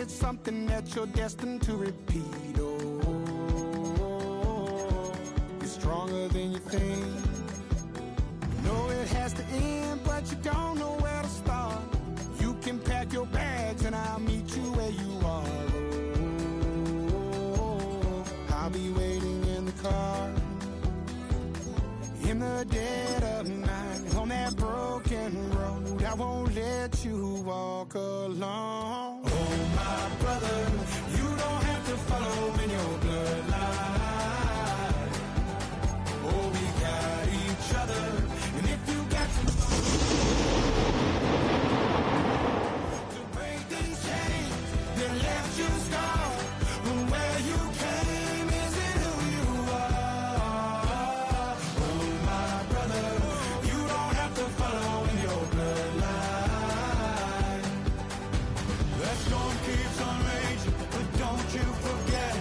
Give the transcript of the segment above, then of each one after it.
it's something that you're destined to repeat. Oh, you're stronger than you think. You know it has to end, but you don't know where to start. You can pack your bags and I'll meet you where you are. Oh, I'll be waiting in the car in the dead of night on that broken road. I won't let you walk alone. Oh, my brother, you don't have to follow in your bloodline. Oh, we got each other, and if you got to break these chains that left you scarred from where you came isn't who you are. Oh, my brother, you don't have to follow in your bloodline. The storm keeps on raging, but don't you forget,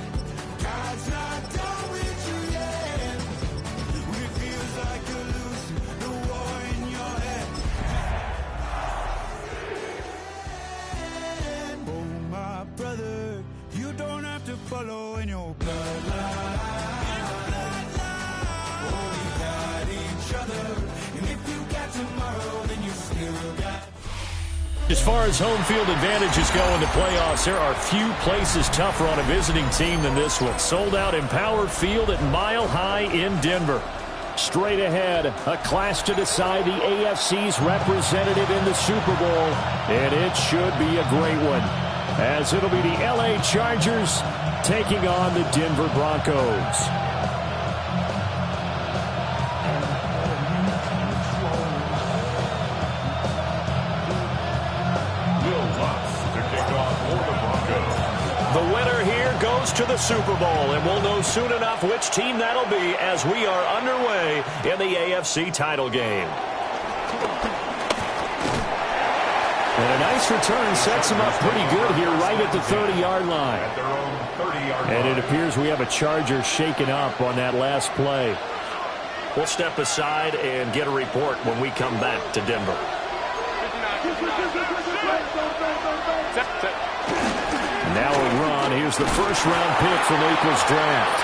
God's not done with you yet. When it feels like you're losing the war in your head. Oh, my brother, you don't have to follow in your bloodline. Oh, we got each other, and if you got tomorrow, then you still got. As far as home field advantages go in the playoffs, there are few places tougher on a visiting team than this one. Sold out Empower Field at Mile High in Denver. Straight ahead, a clash to decide the AFC's representative in the Super Bowl, and it should be a great one, as it'll be the LA Chargers taking on the Denver Broncos. The winner here goes to the Super Bowl, and we'll know soon enough which team that'll be as we are underway in the AFC title game. And a nice return sets him up pretty good here right at the 30-yard line. And it appears we have a Charger shaken up on that last play. We'll step aside and get a report when we come back to Denver. Now a run. Here's the first-round pick from April's draft.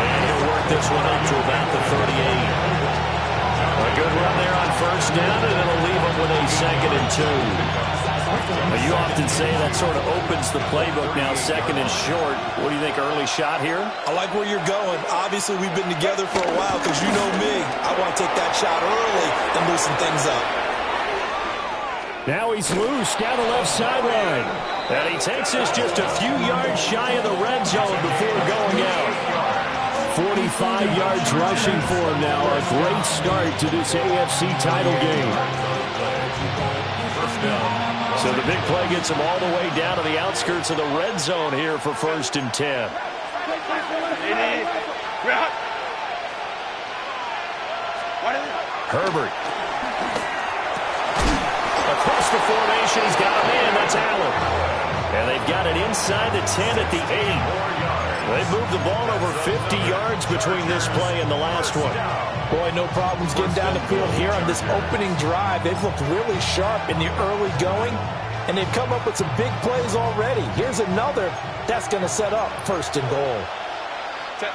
And he'll work this one up to about the 38. A good run there on first down, and it'll leave him with a 2nd and 2. You often say that sort of opens the playbook now, 2nd and short. What do you think, early shot here? I like where you're going. Obviously, we've been together for a while because you know me. I want to take that shot early and loosen things up. Now he's loose down the left sideline. And he takes us just a few yards shy of the red zone before going out. 45 yards rushing for him now. A great start to this AFC title game. So the big play gets him all the way down to the outskirts of the red zone here for 1st and 10. Herbert. Across the formation, he's got him in. That's Allen. And they've got it inside the 10 at the 8. They've moved the ball over 50 yards between this play and the last one. Boy, no problems getting down the field here on this opening drive. They've looked really sharp in the early going, and they've come up with some big plays already. Here's another that's going to set up 1st and goal. 5-9.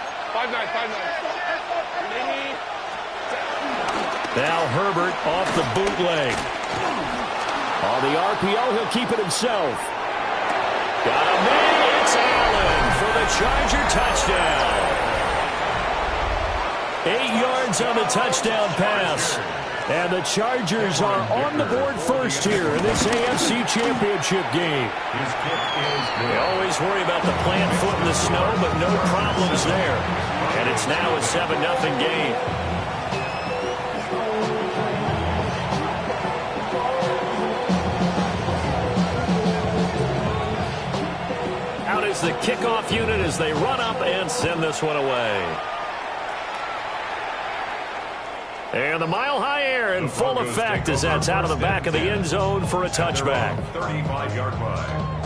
Now Herbert off the bootleg. On the RPO, he'll keep it himself. Got him in. It's Allen for the Charger touchdown. 8 yards on the touchdown pass. And the Chargers are on the board first here in this AFC Championship game. They always worry about the plant foot in the snow, but no problems there. And it's now a 7-0 game. Out is the kickoff unit as they run up and send this one away. And the Mile High Air in full effect as that's out of the back of the end zone for a touchback. 35-yard line.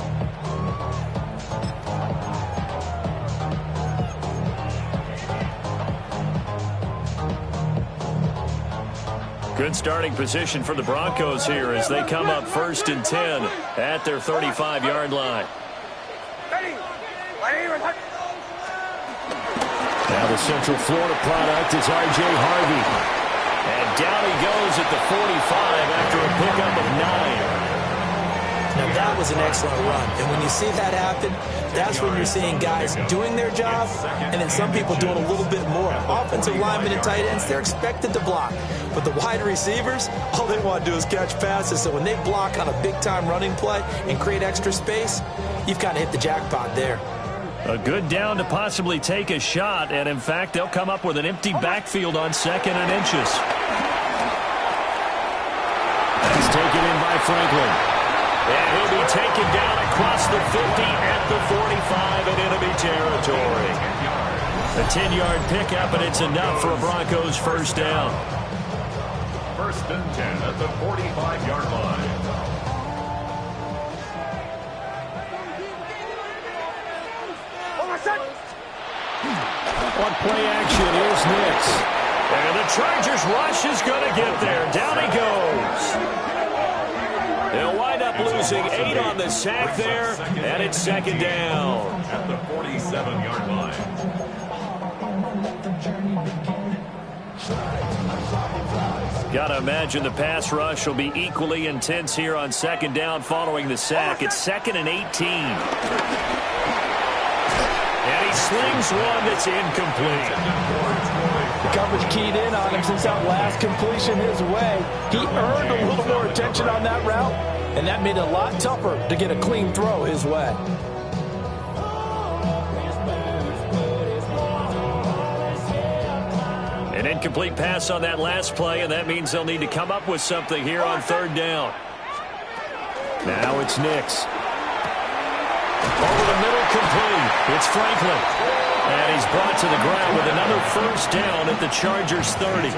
Good starting position for the Broncos here as they come up 1st and 10 at their 35-yard line. Now the Central Florida product is R.J. Harvey. And down he goes at the 45 after a pickup of 9. Now that was an excellent run. And when you see that happen, that's when you're seeing guys doing their job and then some people doing a little bit more. Offensive linemen and tight ends, they're expected to block. But the wide receivers, all they want to do is catch passes. So when they block on a big-time running play and create extra space, you've kind of hit the jackpot there. A good down to possibly take a shot, and in fact, they'll come up with an empty backfield on 2nd and inches. That's taken in by Franklin. And he'll be taken down across the 50 at the 45 in enemy territory. A 10-yard pickup, and it's enough for a Broncos first down. 1st and 10 at the 45-yard line. On play action, here's Nix. And the Chargers rush is going to get there. Down he goes. They'll wind up losing 8 on the sack there, and it's 2nd down. At the 47-yard line. Got to imagine the pass rush will be equally intense here on 2nd down following the sack. It's 2nd and 18. And he slings one that's incomplete. The coverage keyed in on him since that last completion his way. He earned a little more attention on that route, and that made it a lot tougher to get a clean throw his way. An incomplete pass on that last play, and that means they'll need to come up with something here on 3rd down. Now it's Nix. Over the middle, complete. It's Franklin. And he's brought to the ground with another first down at the Chargers 30.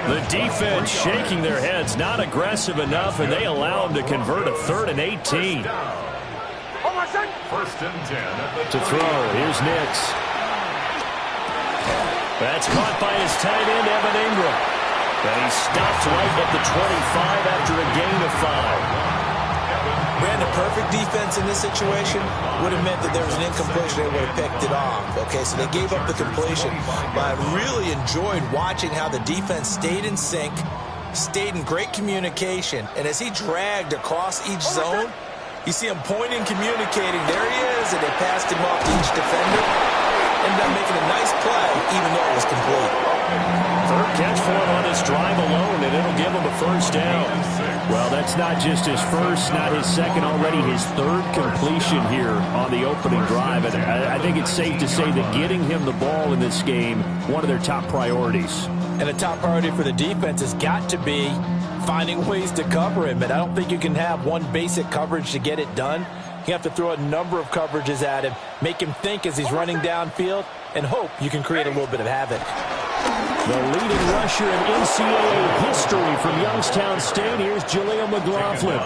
The defense shaking their heads, not aggressive enough, and they allow him to convert a 3rd and 18. 1st and 10 at the To throw, here's Nix. That's caught by his tight end, Evan Ingram. And he stopped right at the 25 after a gain of 5. Brandon, perfect defense in this situation would have meant that there was an incompletion. They would have picked it off. Okay, so they gave up the completion. But I really enjoyed watching how the defense stayed in sync, stayed in great communication. And as he dragged across each zone, you see him pointing, communicating. There he is, and they passed him off to each defender. Ended up making a nice play, even though it was complete. 3rd catch for him on this drive alone, and it'll give him a first down. Well, that's not just his first, not his second, already his 3rd completion here on the opening drive. And I think it's safe to say that getting him the ball in this game, one of their top priorities. And a top priority for the defense has got to be finding ways to cover him. And I don't think you can have one basic coverage to get it done. You have to throw a number of coverages at him, make him think as he's running downfield, and hope you can create a little bit of havoc. The leading rusher in NCAA history from Youngstown State. Here's Jaleel McLaughlin.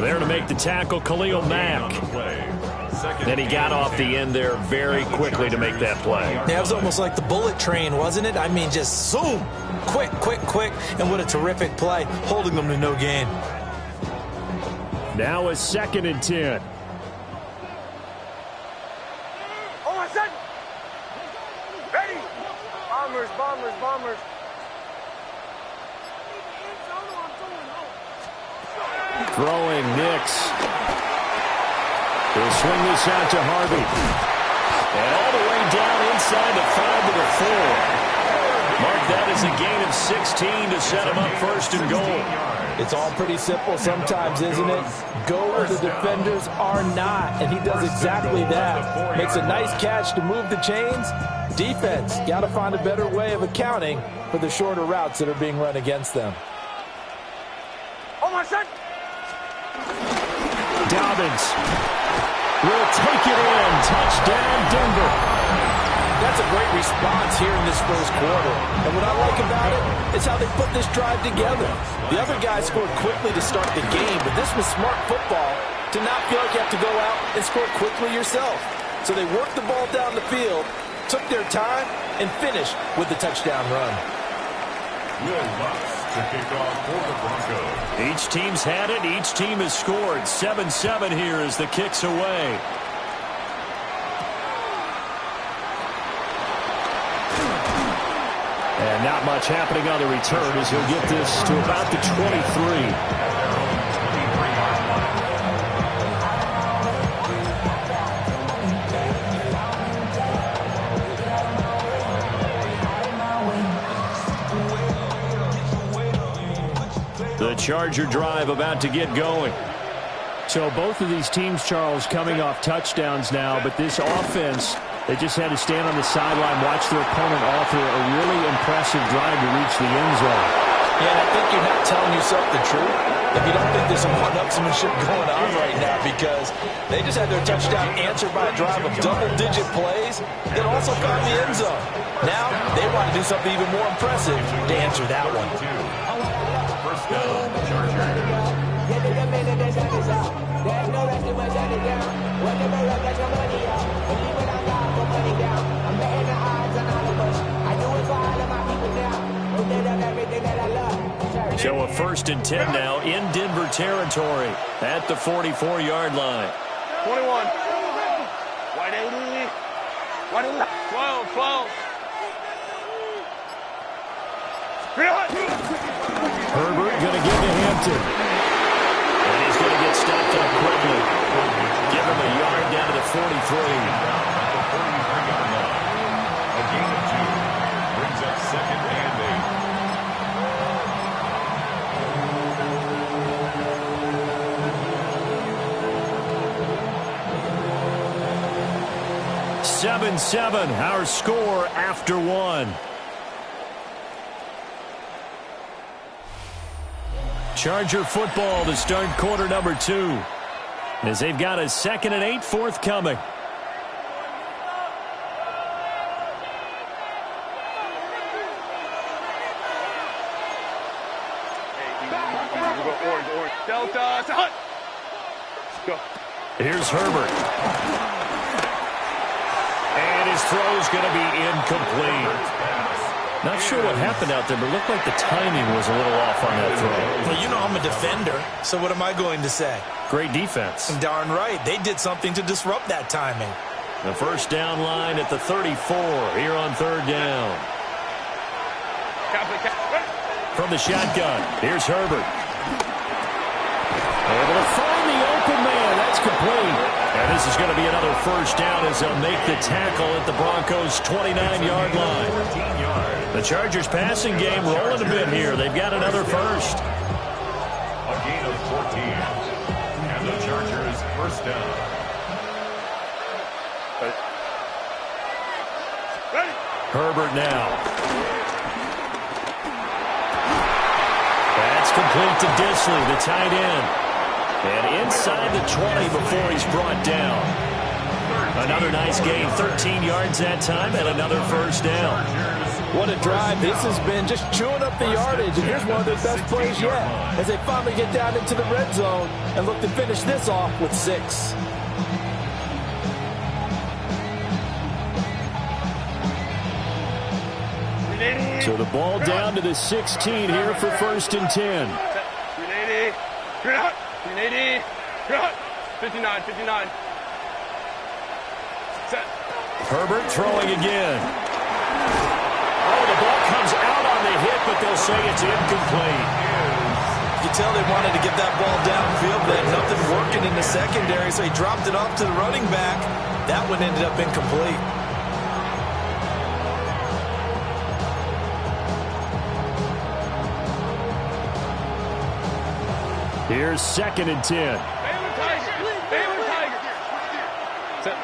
There to make the tackle, Khalil Mack. Then he got off the end there very quickly to make that play. Yeah, it was almost like the bullet train, wasn't it? I mean, just zoom, quick, quick, quick, and what a terrific play, holding them to no gain. Now a 2nd and 10. Ready? Bombers. Throwing Nix. He'll swing this out to Harvey. And all the way down inside the 5 to the 4. Mark that as a gain of 16 to set him up 1st and goal. It's all pretty simple sometimes, isn't it? Go where the defenders are not, and he does exactly that. Makes a nice catch to move the chains. Defense, got to find a better way of accounting for the shorter routes that are being run against them. Dobbins will take it in. Touchdown, Denver. That's a great response here in this first quarter. And what I like about it is how they put this drive together. The other guys scored quickly to start the game, but this was smart football to not feel like you have to go out and score quickly yourself. So they worked the ball down the field, took their time, and finished with the touchdown run. Will Lutz. to kick off for the Broncos. Each team's had it. Each team has scored. 7-7 here as the kick's away. And not much happening on the return as he'll get this to about the 23. The Charger drive about to get going. So both of these teams, Charles, coming off touchdowns now, but this offense, they just had to stand on the sideline, watch their opponent author a really impressive drive to reach the end zone. Yeah, and I think you're not telling yourself the truth if you don't think there's some one-upsmanship going on right now, because they just had their touchdown answered by a drive of double-digit plays that also found the end zone. Now they want to do something even more impressive to answer that one. First down, Chargers. So a 1st and 10 now in Denver territory at the 44-yard line. 21. White 80. White 80. 12, 12. Herbert going to give to Hampton. And he's going to get stopped up quickly. Give him a yard down to the 43. At the 43-yard line. A gain of 2. Brings up 2nd and 8. 7-7, our score after 1. Charger football to start quarter number 2. As they've got a 2nd and 8 forthcoming. Orange. Delta. Hut. Go. Here's Herbert. And his throw's going to be incomplete. Not sure what happened out there, but it looked like the timing was a little off on that throw. Well, you know I'm a defender, so what am I going to say? Great defense. Darn right. They did something to disrupt that timing. The first down line at the 34 here on 3rd down. From the shotgun, here's Herbert. Able to find the open man. That's complete. And this is going to be another first down as they'll make the tackle at the Broncos' 29-yard line. The Chargers passing game rolling a bit here. They've got another first. A gain of 14. And the Chargers first down. Herbert now. That's complete to Disley, the tight end. And inside the 20 before he's brought down. Another nice gain, 13 yards that time, and another first down. What a drive this has been, just chewing up the yardage. And here's one of their best plays yet, as they finally get down into the red zone and look to finish this off with 6. So the ball down to the 16 here for 1st and 10. 380. 59. Set. Herbert throwing again. Oh, the ball comes out on the hit, but they'll say it's incomplete. You can tell they wanted to get that ball downfield, but they had nothing working in the secondary, so he dropped it off to the running back. That one ended up incomplete. Here's 2nd and 10. Baylor Tiger. Set.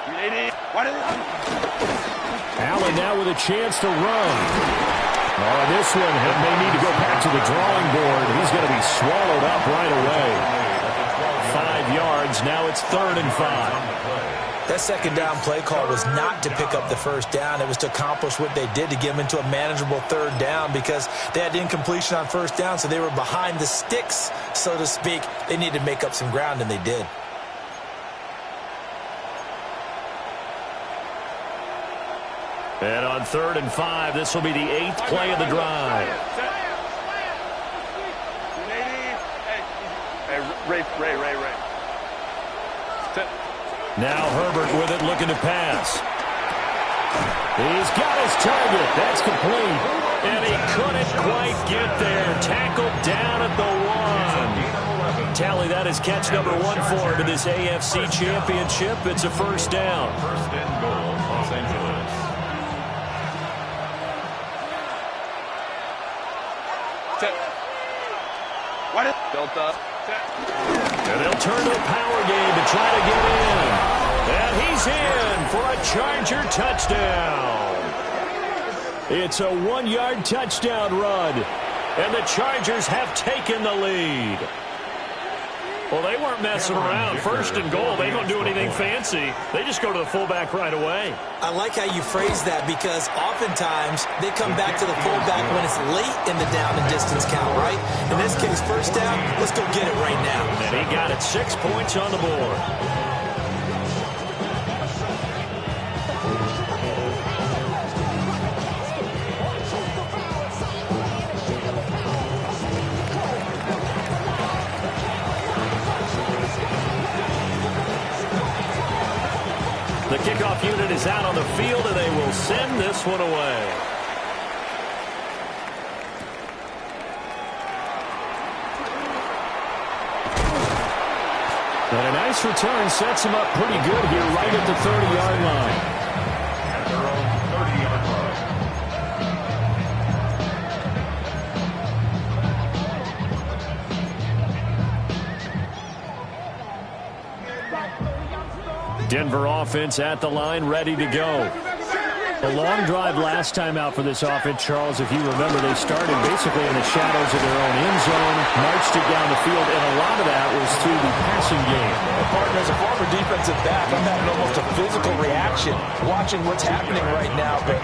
380. Allen now with a chance to run. Oh, this one may need to go back to the drawing board. He's going to be swallowed up right away. 5 yards. Now it's 3rd and 5. That 2nd down play call was not to pick up the first down. It was to accomplish what they did, to get them into a manageable 3rd down, because they had incompletion on 1st down, so they were behind the sticks, so to speak. They needed to make up some ground, and they did. And on 3rd and 5, this will be the 8th play of the drive. Ray. Now Herbert with it, looking to pass. He's got his target. That's complete. And he couldn't quite get there. Tackled down at the 1. Tally, that is catch number 1 for him in this AFC Championship. It's a first down. First and goal, Los Angeles. Delta. And they'll turn to a power game to try to get in. And he's in for a Charger touchdown. It's a 1-yard touchdown run. And the Chargers have taken the lead. Well, they weren't messing around. 1st and goal, they don't do anything fancy. They just go to the fullback right away. I like how you phrase that because oftentimes they come back to the fullback when it's late in the down and distance count, right? In this case, first down, let's go get it right now. And he got it 6 points on the board. The kickoff unit is out on the field, and they will send this one away. And a nice return sets him up pretty good here right at the 30-yard line. At their own 30-yard line. Denver offense at the line, ready to go. A long drive last time out for this offense, Charles. If you remember, they started basically in the shadows of their own end zone, marched it down the field, and a lot of that was through the passing game. Well, partner, as a former defensive back, I'm having almost a physical reaction watching what's happening right now. But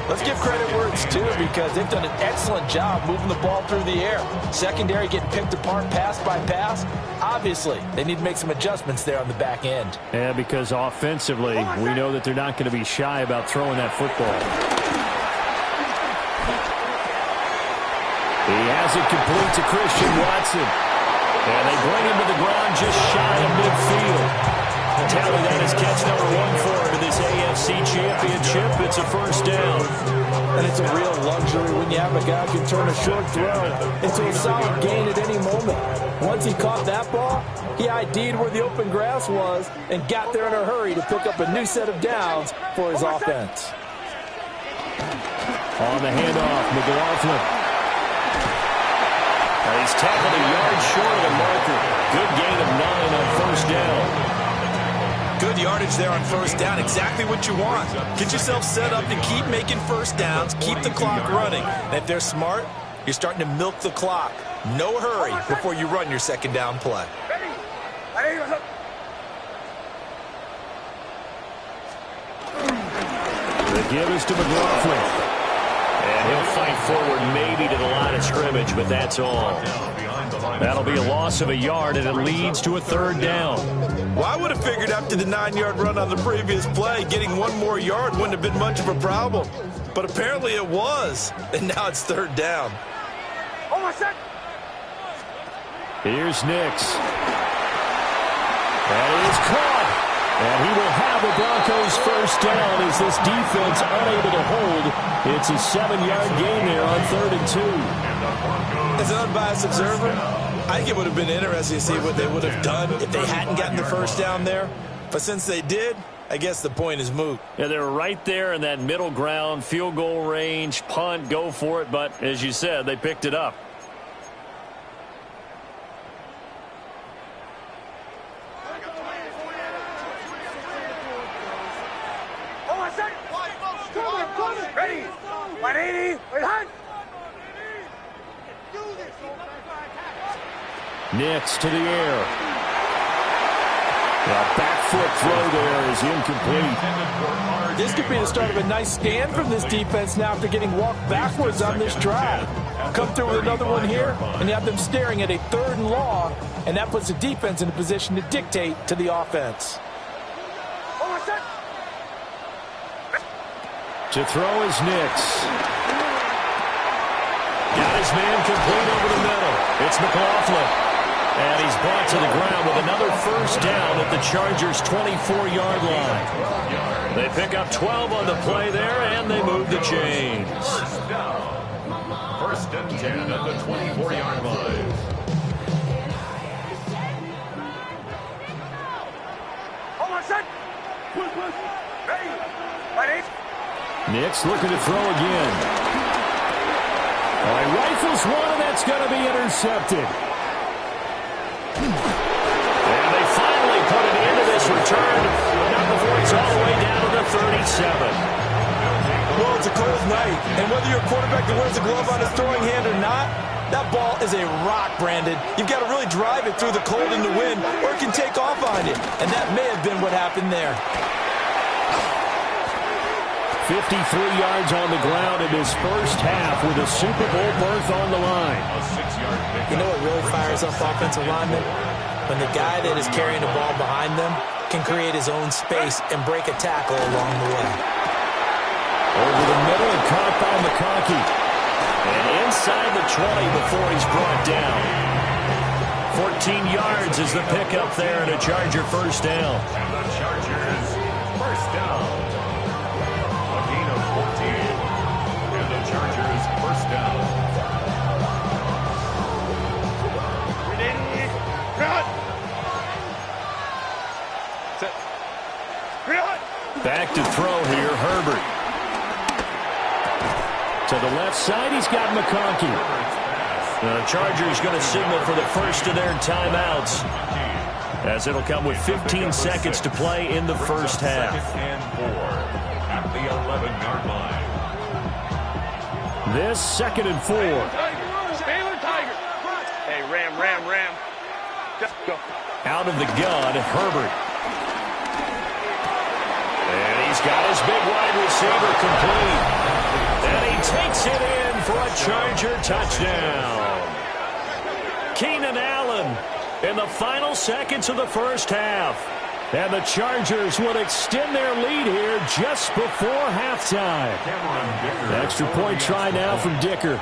let's give credit where it's due because they've done an excellent job moving the ball through the air. Secondary getting picked apart pass by pass. Obviously, they need to make some adjustments there on the back end. Yeah, because offensively, we know that they're not going to be shy about throwing that football. He has it complete to Christian Watson. And they bring him to the ground just shy of midfield. Tally, that is catch number 1 for him in this AFC Championship. It's a first down. And it's a real luxury when you have a guy who can turn a short throw into a solid gain at any moment. Once he caught that ball, he ID'd where the open grass was and got there in a hurry to pick up a new set of downs for his offense. On the handoff, McLaughlin. He's tackled a yard short of the marker. Good gain of 9 on first down. Good yardage there on first down. Exactly what you want. Get yourself set up to keep making first downs, keep the clock running. And if they're smart, you're starting to milk the clock. No hurry before you run your second down play. The give is to McLaughlin. And he'll fight forward maybe to the line of scrimmage, but that's all. That'll be a loss of a yard, and it leads to a third down. Well, I would have figured after the 9-yard run on the previous play, getting 1 more yard wouldn't have been much of a problem. But apparently it was, and now it's third down. Here's Nix. That is caught. And he will have the Broncos first down as this defense unable to hold. It's a 7-yard gain there on 3rd and 2. As an unbiased observer, I think it would have been interesting to see what they would have done if they hadn't gotten the first down there. But since they did, I guess the point is moot. Yeah, they were right there in that middle ground, field goal range, punt, go for it. But as you said, they picked it up. Ready. 180. Nix to the air. The back foot throw there is incomplete. This could be the start of a nice stand from this defense now after getting walked backwards on this drive. Come through with another one here, and you have them staring at a 3rd and long, and that puts the defense in a position to dictate to the offense. To throw is Nix. Got his man complete over the middle. It's McLaughlin. And he's brought to the ground with another first down at the Chargers' 24-yard line. They pick up 12 on the play there, and they move the chains. First down. First and 10 at the 24-yard line. Hold on, set. Ready? Nix looking to throw again. He rifles one, and that's going to be intercepted. And they finally put an end to this return, but not before he's all the way down to the 37. Well, it's a cold night, and whether you're a quarterback that wears a glove on his throwing hand or not, that ball is a rock, Brandon. You've got to really drive it through the cold and the wind, or it can take off on you, and that may have been what happened there. 53 yards on the ground in his first half with a Super Bowl berth on the line. A 6-yard pickup. You know what really fires up offensive linemen? When the guy that is carrying the ball behind them can create his own space and break a tackle along the way. Over the middle and caught by McConkey. And inside the 20 before he's brought down. 14 yards is the pickup there and a Charger first down. And the Chargers first down. A gain of 14. And the Chargers first down. Ready? Cut. Set. Cut. Back to throw here, Herbert. To the left side, he's got McConkey. The Chargers going to signal for the first of their timeouts, as it'll come with 15 seconds to play in the first half. Second and 4 at the 11-yard line. This second and 4. Baylor Tiger. Hey, Ram. Just go. Out of the gun, Herbert. And he's got his big wide receiver complete. And he takes it in for a Charger touchdown. Keenan Allen in the final seconds of the first half. And the Chargers will extend their lead here just before halftime. Extra point try now from Dicker.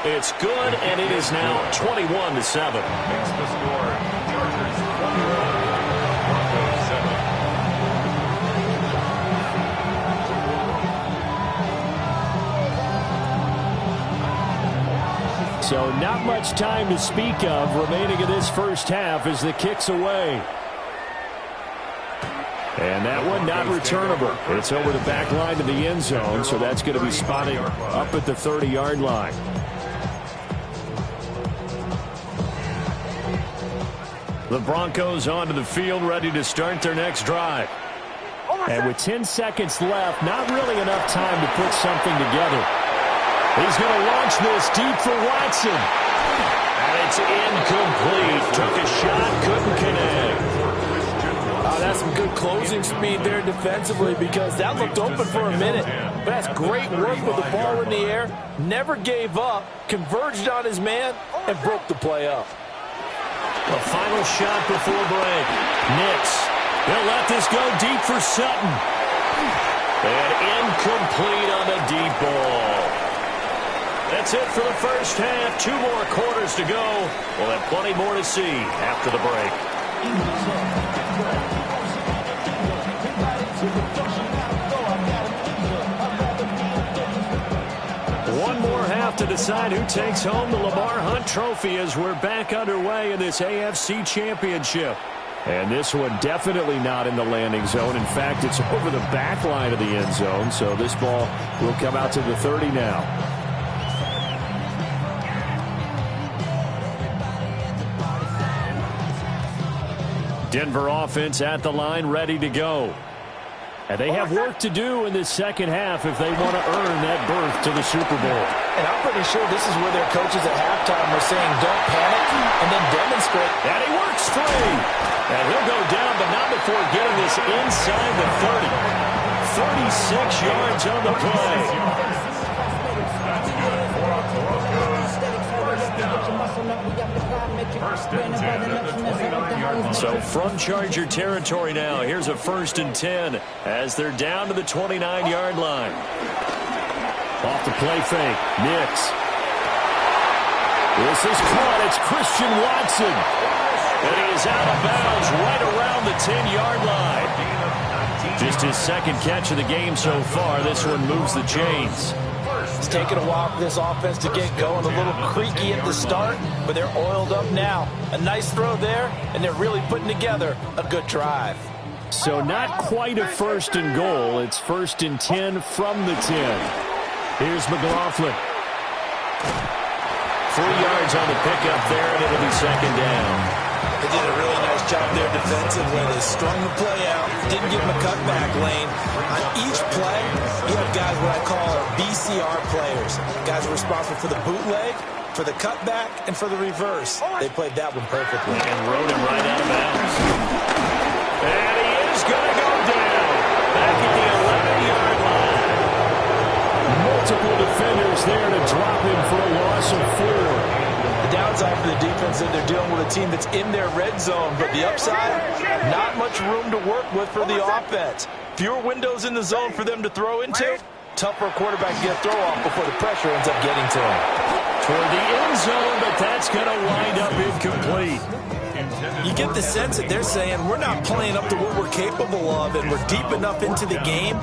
It's good, and it is now 21-7. Makes the score. Chargers 21, Broncos 7. So not much time to speak of remaining in this first half as the kick's away. And that one not returnable. It's over the back line to the end zone, so that's going to be spotted up at the 30-yard line. The Broncos onto the field, ready to start their next drive. And with 10 seconds left, not really enough time to put something together. He's going to launch this deep for Watson. And it's incomplete. Took a shot, couldn't connect. That's some good closing speed there defensively, because that looked open for a minute. But that's great work with the ball in the air. Never gave up, converged on his man, and broke the play up. A final shot before break. Nix. They'll let this go deep for Sutton. And incomplete on the deep ball. That's it for the first half. 2 more quarters to go. We'll have plenty more to see after the break. One more half to decide who takes home the Lamar Hunt Trophy as we're back underway in this AFC Championship. And this one definitely not in the landing zone. In fact, it's over the back line of the end zone, so this ball will come out to the 30 now. Denver offense at the line, ready to go. And they have work to do in this second half if they want to earn that berth to the Super Bowl. And I'm pretty sure this is where their coaches at halftime were saying, don't panic, and then demonstrate. And he works free. And he'll go down, but not before getting this inside the 30. 36 yards on the play. That's good for a Broncos first down. First and 10 at the 29-yard line. So from Charger territory now, here's a 1st and 10 as they're down to the 29-yard line. Off the play fake, Nix. This is caught. It's Christian Watson. And he is out of bounds right around the 10-yard line. Just his 2nd catch of the game so far. This one moves the chains. It's taken a while for this offense to get going. A little creaky at the start, but they're oiled up now. A nice throw there, and they're really putting together a good drive. So not quite a 1st and goal. It's 1st and 10 from the 10. Here's McLaughlin. 3 yards on the pickup there, and it'll be 2nd down. They did a really nice job there defensively. They strung the play out, didn't give them a cutback lane. On each play, you have guys what I call BCR players. Guys responsible for the bootleg, for the cutback, and for the reverse. They played that one perfectly. And rode him right out of bounds. And he is going to go down. Back at the 11-yard line. Multiple defenders there to drop him for a loss of 4. The downside for the defense is they're dealing with a team that's in their red zone, but the upside, not much room to work with for the offense. Fewer windows in the zone for them to throw into. Tough for a quarterback to get a throw off before the pressure ends up getting to him. Toward the end zone, but that's going to wind up incomplete. You get the sense that they're saying we're not playing up to what we're capable of, and we're deep enough into the game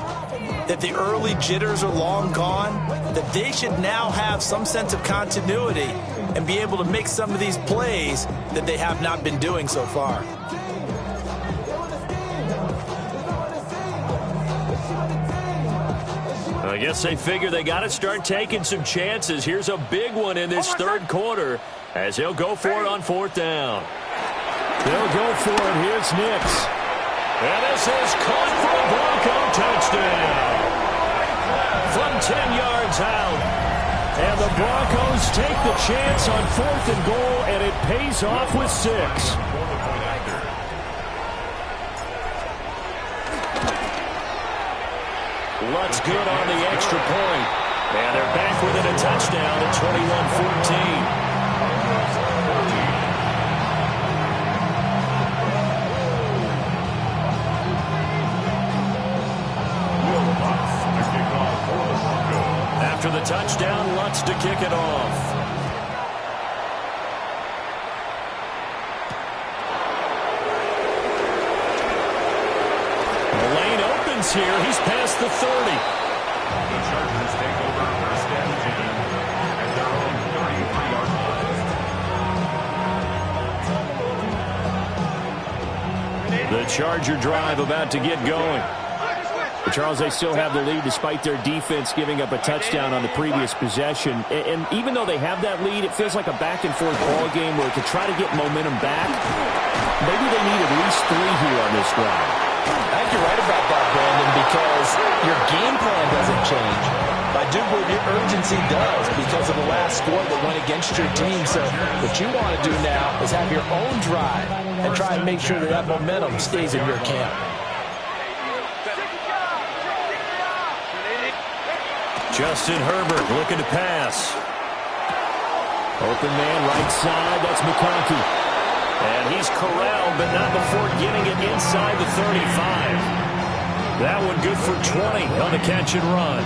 that the early jitters are long gone, that they should now have some sense of continuity and be able to make some of these plays that they have not been doing so far. I guess they figure they got to start taking some chances. Here's a big one in this 3rd quarter as they'll go for it on 4th down. They'll go for it. Here's Nix. And this is caught for a Bronco touchdown. From 10 yards out. And the Broncos take the chance on 4th and goal, and it pays off with 6. Lutz good on the extra point. And they're back within a touchdown at 21-14. After the touchdown, Lutz to kick it off. The lane opens here. He's past the 30. The Chargers take over 1st and 10 at their own 33-yard line. The Charger drive about to get going. But Charles, they still have the lead despite their defense giving up a touchdown on the previous possession. And even though they have that lead, it feels like a back-and-forth ball game where to try to get momentum back, maybe they need at least 3 here on this drive. I think you're right about that, Brandon, because your game plan doesn't change. I do believe your urgency does because of the last score that went against your team. So what you want to do now is have your own drive and try and make sure that that momentum stays in your camp. Justin Herbert looking to pass. Open man right side. That's McConkey. And he's corralled, but not before getting it inside the 35. That one good for 20 on the catch and run.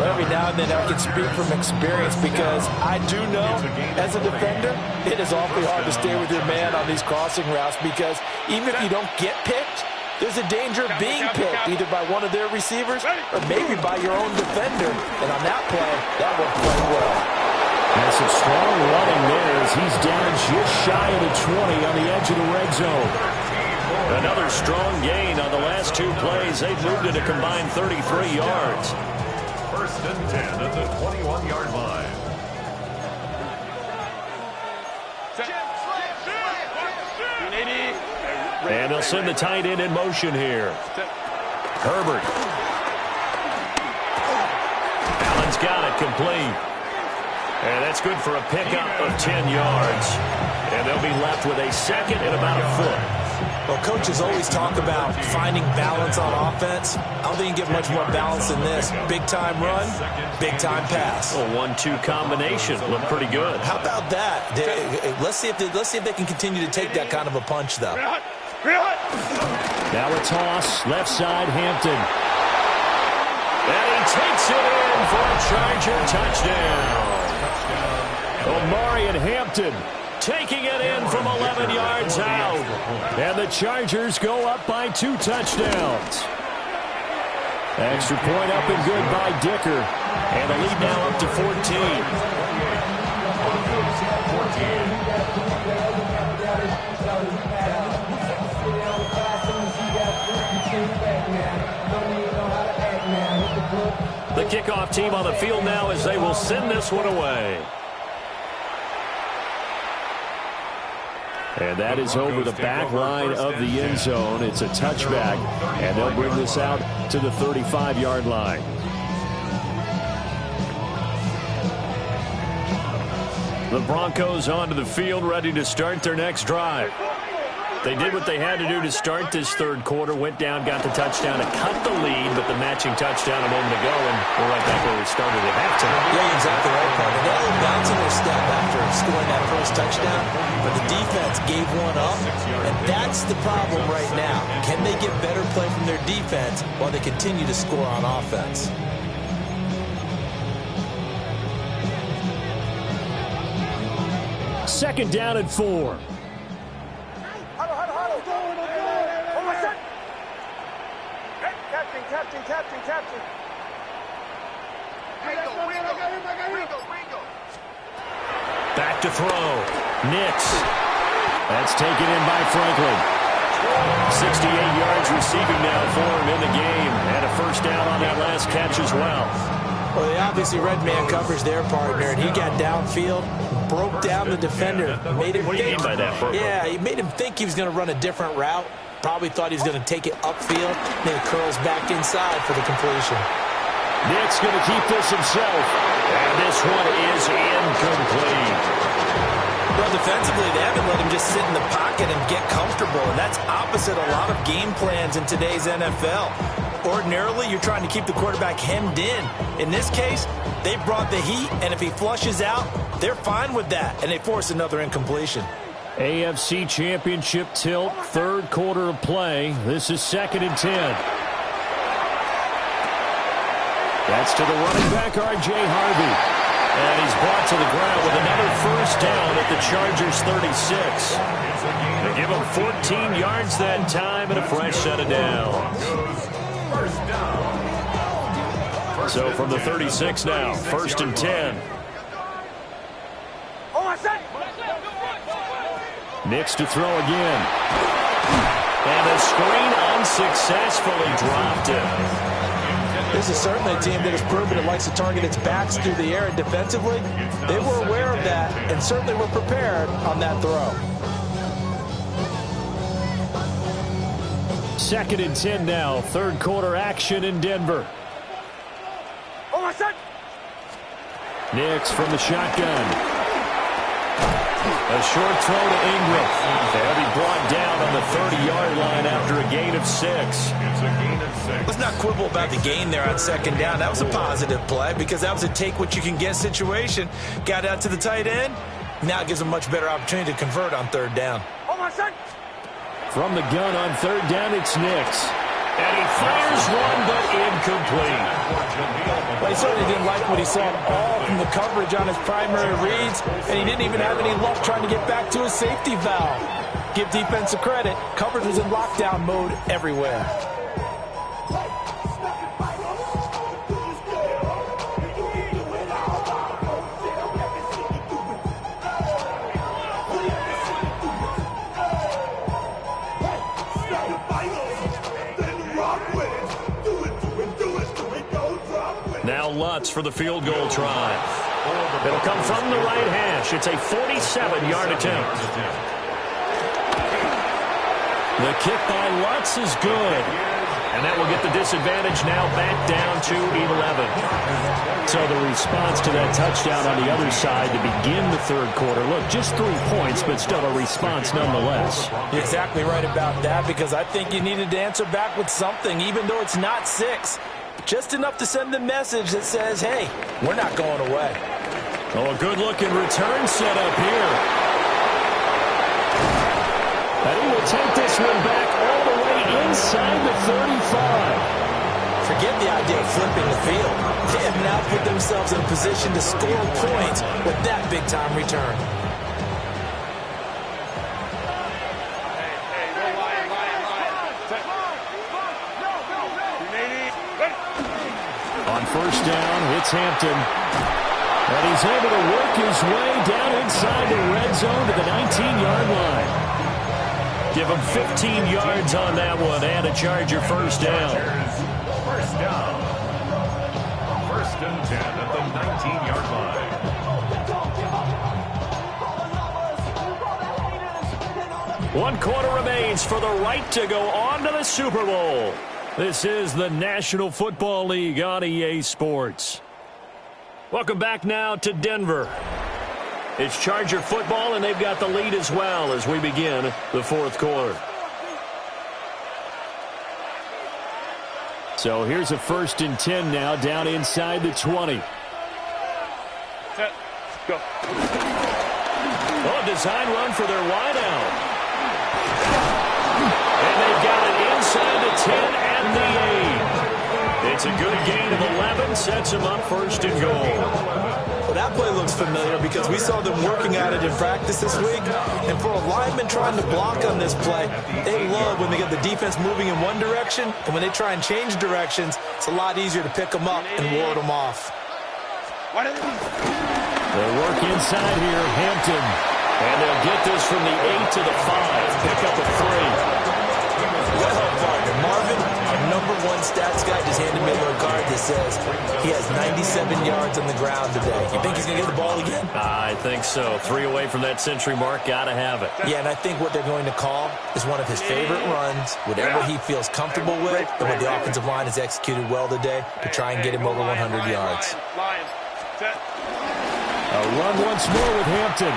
Every now and then I can speak from experience because I do know as a defender it is awfully hard to stay with your man on these crossing routes because even if you don't get picked, there's a danger of being picked either by one of their receivers or maybe by your own defender. And on that play, that worked quite well. And some strong running there as he's down just shy of the 20 on the edge of the red zone. Another strong gain on the last 2 plays. They've moved it a combined 33 yards. 1st and 10 at the 21-yard line. And they'll send the tight end in motion here. Herbert. Allen's got it complete. And that's good for a pickup of 10 yards. And they'll be left with a 2nd and about a foot. Well, coaches always talk about finding balance on offense. I don't think you get much more balance than this. Big-time run, big-time pass. A 1-2 combination. Looked pretty good. How about that? Let's see if they can continue to take that kind of a punch, though. Now a toss, left side, Hampton. And he takes it in for a Charger touchdown. Omarion Hampton taking it in from 11 yards out. And the Chargers go up by 2 touchdowns. Extra point up and good by Dicker. And the lead now up to 14. The kickoff team on the field now as they will send this one away. And that is over the back line of the end zone. It's a touchback, and they'll bring this out to the 35-yard line. The Broncos onto the field, ready to start their next drive. They did what they had to do to start this third quarter, went down, got the touchdown to cut the lead, but the matching touchdown a moment ago, and we're right back where we started at halftime. Yeah, exactly right, Parker. They were bouncing their step after scoring that first touchdown, but the defense gave one up, and that's the problem right now. Can they get better play from their defense while they continue to score on offense? Second down and 4. Captain. Back to throw. Nix. That's taken in by Franklin. 68 yards receiving now for him in the game. And a first down on that last catch as well. Well, they obviously red man coverage their partner, and he got downfield, broke down the defender. Made him what do you mean by that, Burko? Yeah, he made him think he was going to run a different route. Probably thought he was going to take it upfield. Then he curls back inside for the completion. Nick's going to keep this himself. And this one is incomplete. Well, defensively, they haven't let him just sit in the pocket and get comfortable. And that's opposite a lot of game plans in today's NFL. Ordinarily, you're trying to keep the quarterback hemmed in. In this case, they brought the heat, and if he flushes out, they're fine with that, and they force another incompletion. AFC Championship tilt, third quarter of play. This is 2nd and 10. That's to the running back, R.J. Harvey. And he's brought to the ground with another first down at the Chargers' 36. They give him 14 yards that time and a fresh set of downs. So from the 36 now, 1st and 10. Nix to throw again. And a screen unsuccessfully dropped him. This is certainly a team that has proven it likes to target its backs through the air, and defensively, they were aware of that and certainly were prepared on that throw. 2nd and 10 now, third quarter action in Denver. Nix from the shotgun. A short throw to Ingram. They'll be brought down on the 30-yard line after a gain of 6. Let's not quibble about the gain there on 2nd down. That was a positive play because that was a take-what-you-can-get situation. Got out to the tight end. Now it gives them a much better opportunity to convert on 3rd down. From the gun on 3rd down, it's Nix. And he fires one, but incomplete. Well, he certainly didn't like what he saw at all from the coverage on his primary reads, and he didn't even have any luck trying to get back to his safety valve. Give defense a credit. Coverage was in lockdown mode everywhere. Now Lutz for the field goal try. It'll come from the right hash. It's a 47-yard attempt. The kick by Lutz is good. And that will get the disadvantage now back down to 11. So the response to that touchdown on the other side to begin the third quarter. Look, just 3 points, but still a response nonetheless. You're exactly right about that, because I think you needed to answer back with something, even though it's not 6. Just enough to send the message that says, hey, we're not going away. Oh, a good-looking return set up here. And he will take this one back all the way inside the 35. Forget the idea of flipping the field. They have now put themselves in a position to score points with that big-time return. On first down, it's Hampton. And he's able to work his way down inside the red zone to the 19-yard line. Give him 15 yards on that one and a Charger first down. First down. First and 10 at the 19-yard line. 1 quarter remains for the right to go on to the Super Bowl. This is the National Football League on EA Sports. Welcome back now to Denver. It's Charger football, and they've got the lead as well as we begin the fourth quarter. So here's a 1st and 10 now down inside the 20. Set. Go. Oh, design run for their wideout. And they've got it inside the 10 and the 8. It's a good gain of 11, sets them up 1st and goal. Well, that play looks familiar because we saw them working at it in practice this week. And for a lineman trying to block on this play, they love when they get the defense moving in one direction. And when they try and change directions, it's a lot easier to pick them up and ward them off. They work inside here, Hampton. And they'll get this from the 8 to the 5. Pick up a 3. Well help, partner. Marvin, our #1 stats guy, just handed me a little card that says he has 97 yards on the ground today. You think he's going to get the ball again? I think so. 3 away from that century mark. Got to have it. Yeah, and I think what they're going to call is one of his favorite runs, whatever he feels comfortable with, and what the offensive line has executed well today to try and get him over 100 yards. A run once more with Hampton.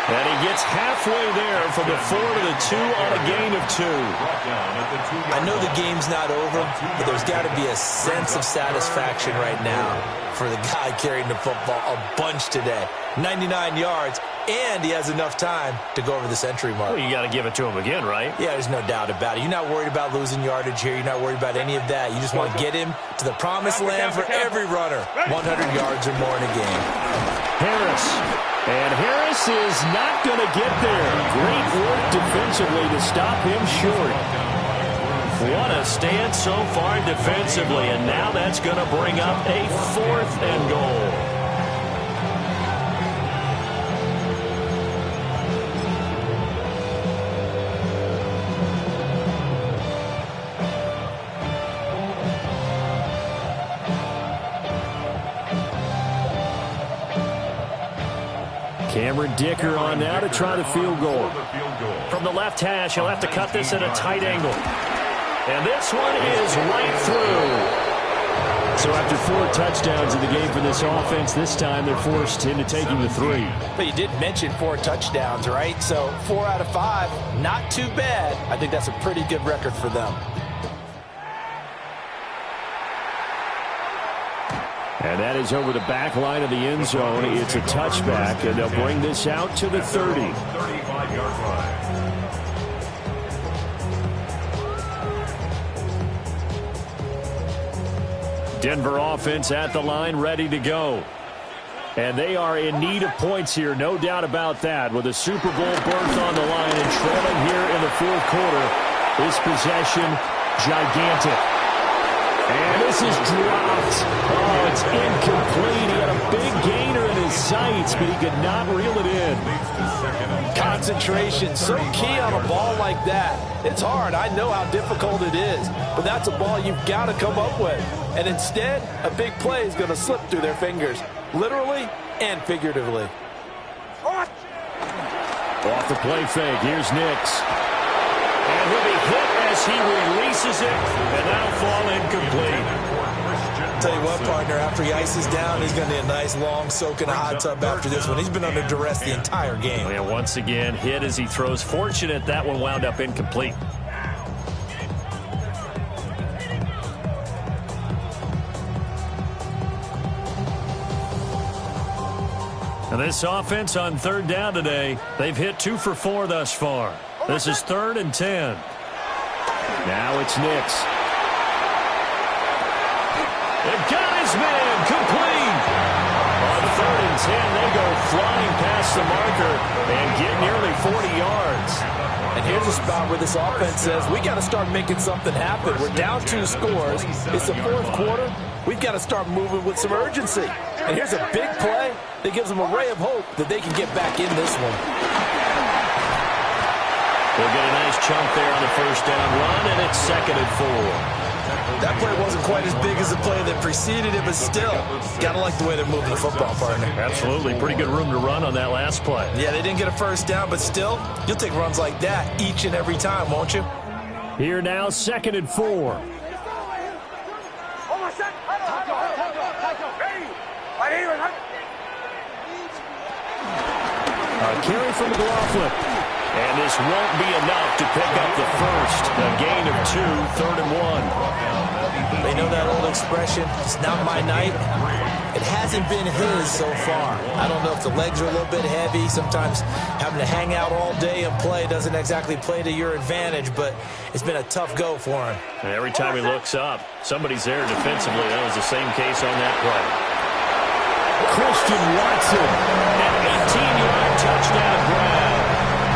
And he gets halfway there from the 4 to the 2 on a gain of 2. I know the game's not over, but there's got to be a sense of satisfaction right now for the guy carrying the football a bunch today. 99 yards, and he has enough time to go over the century mark. Well, you got to give it to him again, right? Yeah, there's no doubt about it. You're not worried about losing yardage here. You're not worried about any of that. You just want to get him to the promised land for every runner. 100 yards or more in a game. Harris. And Harris is not going to get there. Great work defensively to stop him short. What a stand so far defensively, and now that's going to bring up a 4th and goal. Cameron Dicker on now to try the field goal. From the left hash, he'll have to cut this at a tight angle. And this one is right through. So after 4 touchdowns in the game for this offense, this time they're forced into taking the 3. But you did mention 4 touchdowns, right? So 4 out of 5, not too bad. I think that's a pretty good record for them. And that is over the back line of the end zone. It's a touchback, and they'll bring this out to the 30. 35-yard line. Denver offense at the line, ready to go. And they are in need of points here, no doubt about that. With a Super Bowl berth on the line and trailing here in the fourth quarter, this possession gigantic. And this is dropped. Oh, it's incomplete. He had a big gainer in his sights, but he could not reel it in. Concentration, so key on a ball like that. It's hard. I know how difficult it is, but that's a ball you've got to come up with. And instead, a big play is going to slip through their fingers, literally and figuratively. Off the play fake, here's Nix. And he'll be hit as this. He releases it, and that'll fall incomplete. Tell you what, partner, after he ices down, he's going to need a nice long soak in a hot tub after this one. He's been under duress the entire game. And once again, hit as he throws. Fortunate that one wound up incomplete. And this offense on third down today, they've hit 2 for 4 thus far. This is 3rd and 10. Now it's Nix. It got his man complete. On 3rd and 10, they go flying past the marker and get nearly 40 yards. And here's a spot where this offense says, we got to start making something happen. We're down 2 scores. It's the 4th quarter. We've got to start moving with some urgency. And here's a big play that gives them a ray of hope that they can get back in this one. They'll get a nice chunk there on the first down run, and it's 2nd and 4. That play wasn't quite as big as the play that preceded it, but still, gotta like the way they're moving the football, partner. Absolutely. Pretty good room to run on that last play. Yeah, they didn't get a first down, but still, you'll take runs like that each and every time, won't you? Here now, 2nd and 4. A carry from McLaughlin. And this won't be enough to pick up the first. A gain of 2, 3rd and 1. They know that old expression, it's not my night. It hasn't been his so far. I don't know if the legs are a little bit heavy. Sometimes having to hang out all day and play doesn't exactly play to your advantage, but it's been a tough go for him. And every time he looks up, somebody's there defensively. That was the same case on that play. Christian Watson, an 18-yard touchdown grab.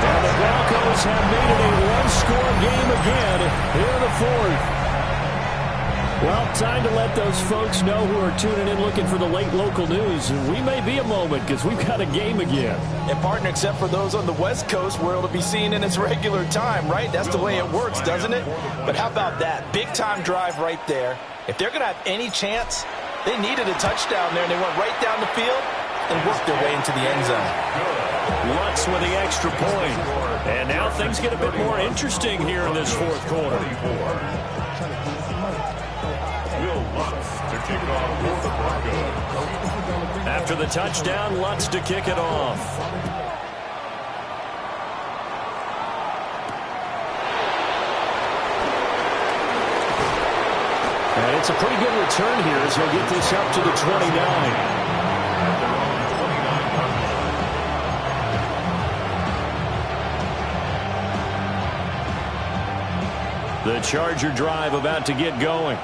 And the Broncos have made it a one-score game again here in the 4th. Well, time to let those folks know who are tuning in looking for the late local news. We may be a moment because we've got a game again. And, partner, except for those on the West Coast where it'll be seen in its regular time, right? That's the way it works, doesn't it? But how about that? Big-time drive right there. If they're going to have any chance, they needed a touchdown there, and they went right down the field and worked their way into the end zone. Lutz with the extra point. And now things get a bit more interesting here in this 4th quarter. Will Lutz to kick off for the Broncos. After the touchdown, Lutz to kick it off. And it's a pretty good return here as he'll get this up to the 29. The Charger drive about to get going.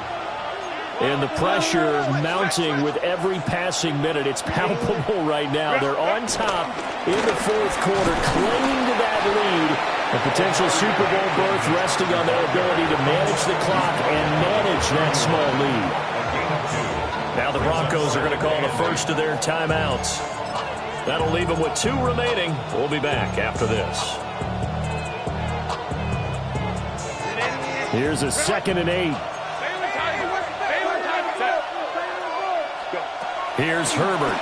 And the pressure mounting with every passing minute. It's palpable right now. They're on top in the 4th quarter, clinging to that lead. A potential Super Bowl berth resting on their ability to manage the clock and manage that small lead. Now the Broncos are going to call the first of their timeouts. That'll leave them with 2 remaining. We'll be back after this. Here's a 2nd and 8. Here's Herbert.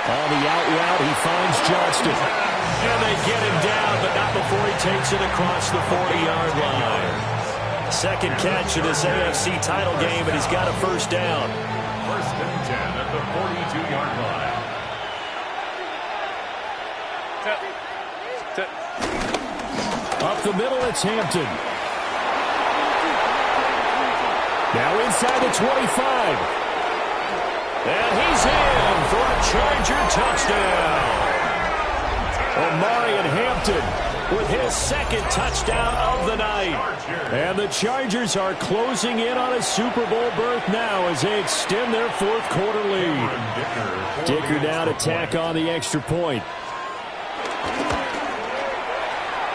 On the out route, he finds Johnston. And they get him down, but not before he takes it across the 40-yard line. Second catch of this AFC title game, and he's got a first down. 1st and 10 at the 42-yard line. Up the middle, it's Hampton. Now inside the 25. And he's in for a Charger touchdown. Omarion Hampton with his 2nd touchdown of the night. And the Chargers are closing in on a Super Bowl berth now as they extend their 4th quarter lead. Dicker now to tack on the extra point.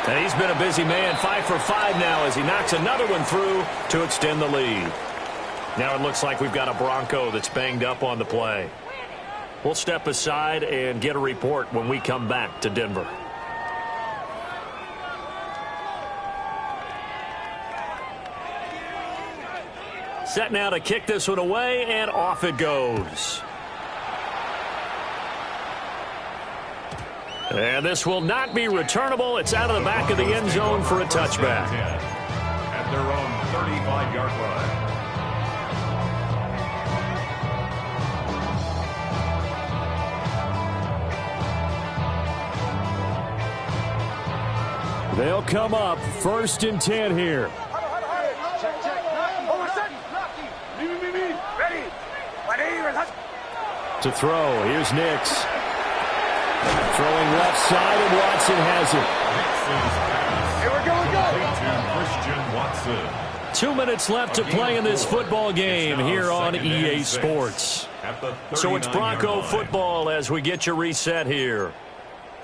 And he's been a busy man, 5 for 5 now as he knocks another one through to extend the lead. Now it looks like we've got a Bronco that's banged up on the play. We'll step aside and get a report when we come back to Denver. Set now to kick this one away, and off it goes. And this will not be returnable. It's out of the back of the end zone for a touchback. At their own 35-yard line. They'll come up 1st and 10 here. To throw, here's Nix. Throwing left side, and Watson has it. Here we go. To Christian Watson. 2 minutes left to play in this football game here on EA Sports. So it's Bronco football as we get you reset here.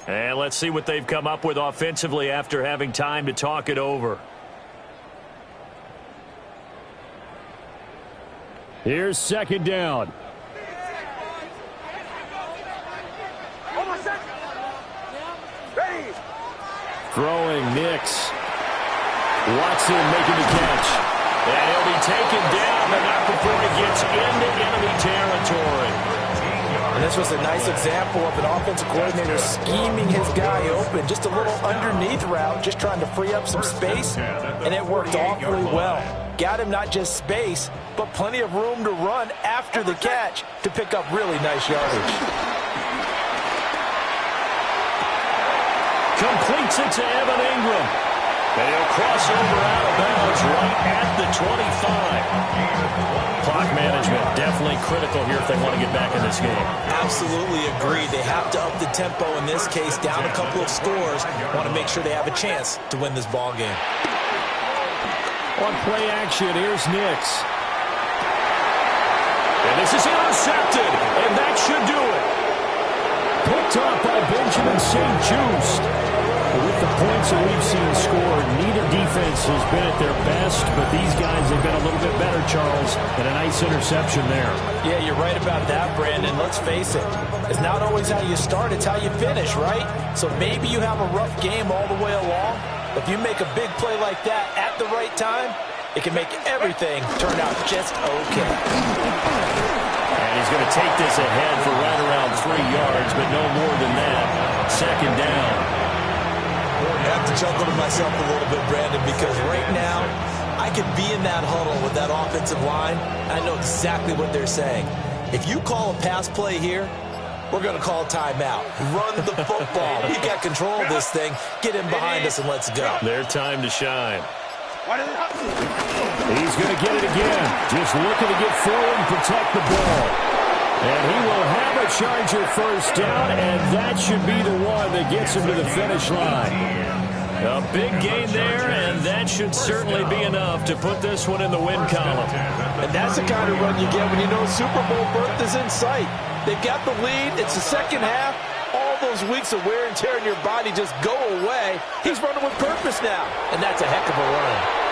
And let's see what they've come up with offensively after having time to talk it over. Here's 2nd down. Throwing Nix. Watson making the catch. And he'll be taken down, but not before he gets into enemy territory. And this was a nice example of an offensive coordinator scheming his guy open. Just a little underneath route, just trying to free up some space, and it worked awfully well. Got him not just space, but plenty of room to run after the catch to pick up really nice yardage. Completes it to Evan Ingram. And he'll cross over out of bounds right at the 25. Clock management definitely critical here if they want to get back in this game. Absolutely agree. They have to up the tempo in this case, down a couple of scores. Want to make sure they have a chance to win this ball game. On play action, here's Nix. And this is intercepted, and that should do it. Picked up by Benjamin St-Juste. With the points that we've seen scored, neither defense has been at their best, but these guys have been a little bit better, Charles, and a nice interception there. Yeah, you're right about that, Brandon. Let's face it. It's not always how you start, it's how you finish, right? So maybe you have a rough game all the way along. If you make a big play like that at the right time, it can make everything turn out just okay. And he's going to take this ahead for right around 3 yards, but no more than that. 2nd down. I have to chuckle to myself a little bit, Brandon, because right now I could be in that huddle with that offensive line. I know exactly what they're saying. If you call a pass play here, we're going to call a timeout. Run the football. We got control of this thing. Get in behind us and let's go. Their time to shine. He's going to get it again. Just looking to get forward and protect the ball. And he will have a Charger 1st down, and that should be the one that gets him to the finish line. A big gain there, and that should certainly be enough to put this one in the win column. And that's the kind of run you get when you know Super Bowl berth is in sight. They've got the lead. It's the second half. All those weeks of wear and tear in your body just go away. He's running with purpose now, and that's a heck of a run.